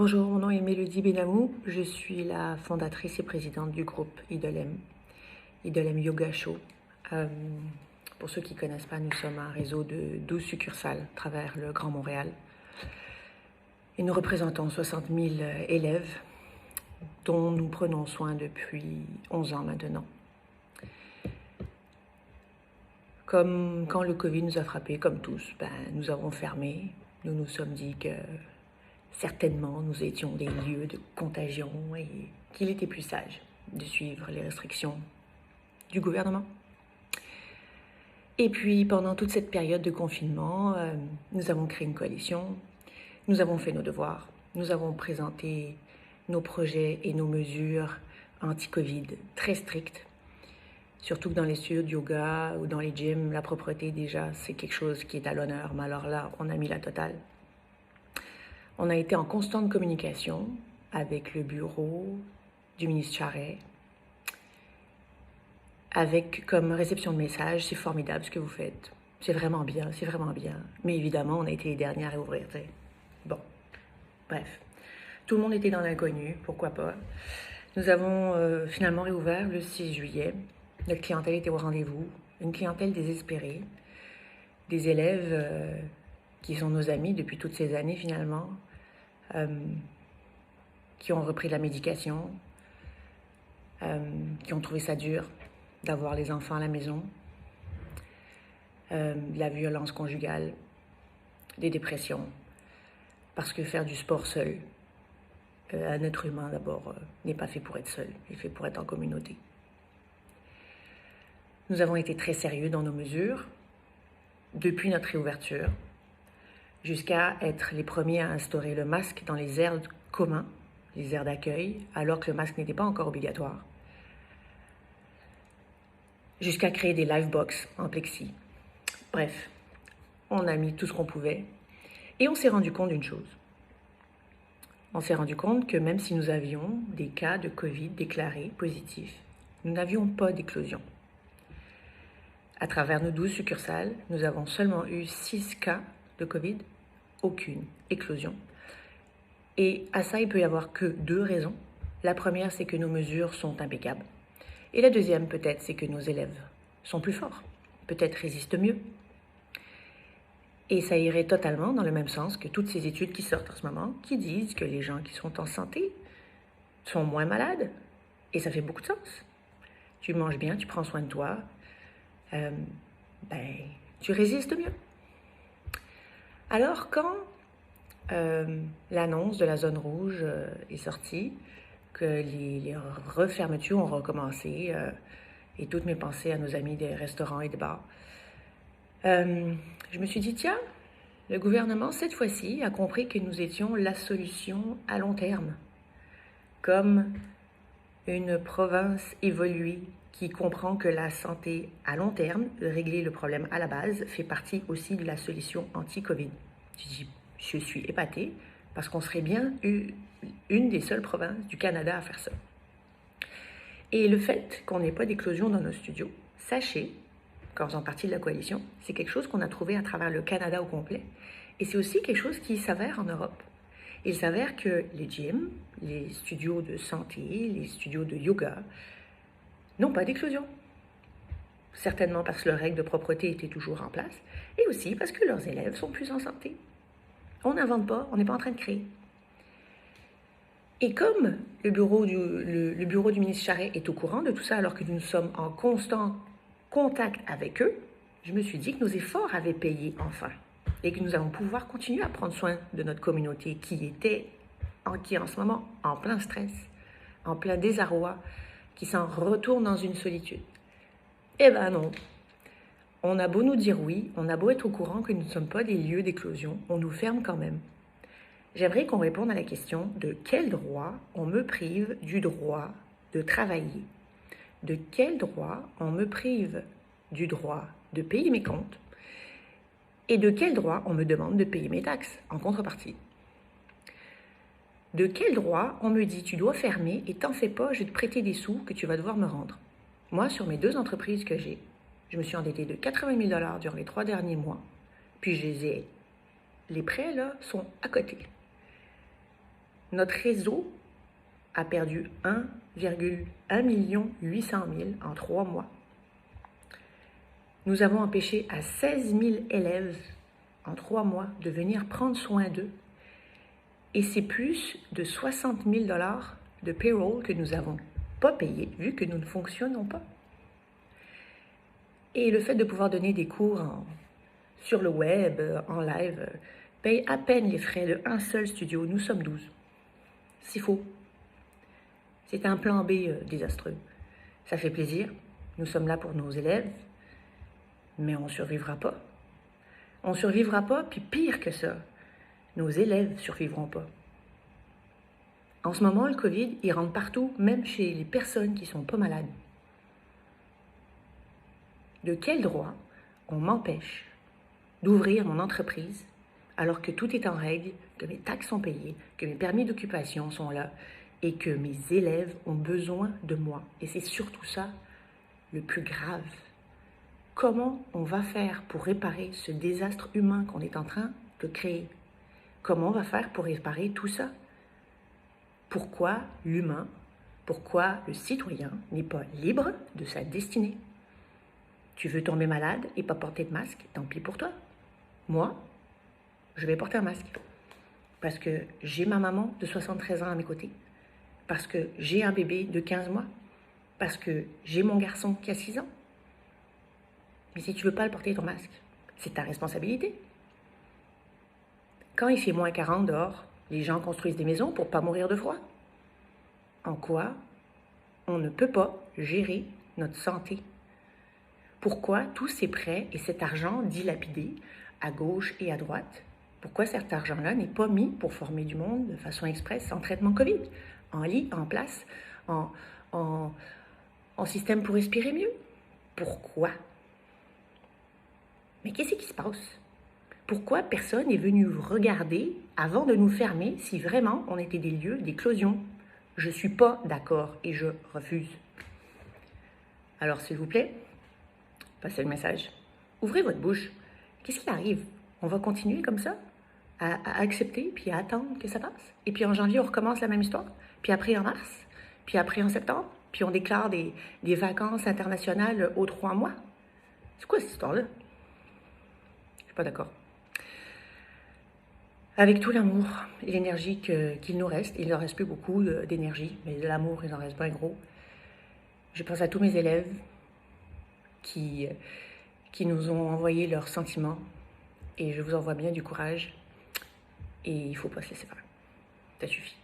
Bonjour, mon nom est Mélodie Benamou. Je suis la fondatrice et présidente du groupe Idolem Yoga Show. Pour ceux qui ne connaissent pas, nous sommes un réseau de 12 succursales à travers le Grand Montréal. Et nous représentons 60 000 élèves dont nous prenons soin depuis 11 ans maintenant. Comme quand le Covid nous a frappés, comme tous, nous avons fermé. Nous nous sommes dit que certainement nous étions des lieux de contagion et qu'il était plus sage de suivre les restrictions du gouvernement. Et puis pendant toute cette période de confinement, nous avons créé une coalition, nous avons fait nos devoirs, nous avons présenté nos projets et nos mesures anti-Covid très strictes. Surtout que dans les studios de yoga ou dans les gyms, la propreté déjà, c'est quelque chose qui est à l'honneur. Mais alors là, on a mis la totale. On a été en constante communication avec le bureau du ministre Charest, avec comme réception de messages, c'est formidable ce que vous faites. C'est vraiment bien, c'est vraiment bien. Mais évidemment, on a été les derniers à réouvrir. T'sais. Bon, bref. Tout le monde était dans l'inconnu, pourquoi pas. Nous avons finalement réouvert le 6 juillet. Notre clientèle était au rendez-vous, une clientèle désespérée, des élèves qui sont nos amis depuis toutes ces années finalement, qui ont repris la médication, qui ont trouvé ça dur d'avoir les enfants à la maison, de la violence conjugale, des dépressions, parce que faire du sport seul, un être humain d'abord, n'est pas fait pour être seul, il est fait pour être en communauté. Nous avons été très sérieux dans nos mesures, depuis notre réouverture, jusqu'à être les premiers à instaurer le masque dans les aires communs, les aires d'accueil, alors que le masque n'était pas encore obligatoire, jusqu'à créer des live box en plexi. Bref, on a mis tout ce qu'on pouvait et on s'est rendu compte d'une chose. On s'est rendu compte que même si nous avions des cas de Covid déclarés positifs, nous n'avions pas d'éclosion. À travers nos 12 succursales, nous avons seulement eu 6 cas de Covid, aucune éclosion. Et à ça, il peut y avoir que 2 raisons. La première, c'est que nos mesures sont impeccables. Et la deuxième, peut-être, c'est que nos élèves sont plus forts, peut-être résistent mieux. Et ça irait totalement dans le même sens que toutes ces études qui sortent en ce moment, qui disent que les gens qui sont en santé sont moins malades. Et ça fait beaucoup de sens. Tu manges bien, tu prends soin de toi, tu résistes mieux. Alors quand l'annonce de la zone rouge est sortie, que les refermetures ont recommencé, et toutes mes pensées à nos amis des restaurants et des bars, je me suis dit, tiens, le gouvernement, cette fois-ci, a compris que nous étions la solution à long terme, comme une province évoluée qui comprend que la santé à long terme, régler le problème à la base, fait partie aussi de la solution anti-Covid. Je suis épatée parce qu'on serait bien une des seules provinces du Canada à faire ça. Et le fait qu'on n'ait pas d'éclosion dans nos studios, sachez, qu'en faisant partie de la coalition, c'est quelque chose qu'on a trouvé à travers le Canada au complet. Et c'est aussi quelque chose qui s'avère en Europe. Il s'avère que les gyms, les studios de santé, les studios de yoga n'ont pas d'éclosion. Certainement parce que leurs règles de propreté étaient toujours en place, et aussi parce que leurs élèves sont plus en santé. On n'invente pas, on n'est pas en train de créer. Et comme le bureau du ministre Charest est au courant de tout ça, alors que nous sommes en constant contact avec eux, je me suis dit que nos efforts avaient payé enfin, et que nous allons pouvoir continuer à prendre soin de notre communauté qui est en ce moment en plein stress, en plein désarroi, qui s'en retourne dans une solitude. Eh ben non, on a beau nous dire oui, on a beau être au courant que nous ne sommes pas des lieux d'éclosion, on nous ferme quand même. J'aimerais qu'on réponde à la question de quel droit on me prive du droit de travailler. De quel droit on me prive du droit de payer mes comptes et de quel droit on me demande de payer mes taxes en contrepartie. De quel droit on me dit tu dois fermer et t'en fais pas, je vais te prêter des sous que tu vas devoir me rendre. Moi, sur mes 2 entreprises que j'ai, je me suis endettée de 80 000 $ durant les 3 derniers mois, puis les prêts là sont à côté. Notre réseau a perdu 1,1 800 000 en 3 mois. Nous avons empêché à 16 000 élèves en 3 mois de venir prendre soin d'eux. Et c'est plus de 60 000 $ de payroll que nous n'avons pas payé, vu que nous ne fonctionnons pas. Et le fait de pouvoir donner des cours sur le web, en live, paye à peine les frais d'un seul studio. Nous sommes 12. C'est faux. C'est un plan B désastreux. Ça fait plaisir. Nous sommes là pour nos élèves, mais on ne survivra pas. On ne survivra pas, puis pire que ça, nos élèves ne survivront pas. En ce moment, le COVID, il rentre partout, même chez les personnes qui ne sont pas malades. De quel droit on m'empêche d'ouvrir mon entreprise alors que tout est en règle, que mes taxes sont payées, que mes permis d'occupation sont là et que mes élèves ont besoin de moi? Et c'est surtout ça le plus grave. Comment on va faire pour réparer ce désastre humain qu'on est en train de créer? Comment on va faire pour réparer tout ça? Pourquoi l'humain, pourquoi le citoyen n'est pas libre de sa destinée? Tu veux tomber malade et pas porter de masque? Tant pis pour toi. Moi, je vais porter un masque. Parce que j'ai ma maman de 73 ans à mes côtés. Parce que j'ai un bébé de 15 mois. Parce que j'ai mon garçon qui a 6 ans. Mais si tu veux pas le porter ton masque, c'est ta responsabilité. Quand il fait moins 40 dehors, les gens construisent des maisons pour pas mourir de froid. En quoi on ne peut pas gérer notre santé? Pourquoi tous ces prêts et cet argent dilapidé à gauche et à droite, pourquoi cet argent-là n'est pas mis pour former du monde de façon express en traitement COVID, en lit, en place, en système pour respirer mieux? Pourquoi? Mais qu'est-ce qui se passe? Pourquoi personne n'est venu regarder avant de nous fermer si vraiment on était des lieux d'éclosion? Je ne suis pas d'accord et je refuse. Alors s'il vous plaît, passez le message. Ouvrez votre bouche. Qu'est-ce qui arrive? On va continuer comme ça à accepter puis à attendre que ça passe? Et puis en janvier, on recommence la même histoire? Puis après en mars? Puis après en septembre? Puis on déclare des vacances internationales aux 3 mois? C'est quoi cette histoire-là? Je suis pas d'accord. Avec tout l'amour et l'énergie qu'il nous reste, il ne reste plus beaucoup d'énergie, mais de l'amour, il en reste bien gros. Je pense à tous mes élèves qui nous ont envoyé leurs sentiments et je vous envoie bien du courage et il ne faut pas se laisser faire. Ça suffit.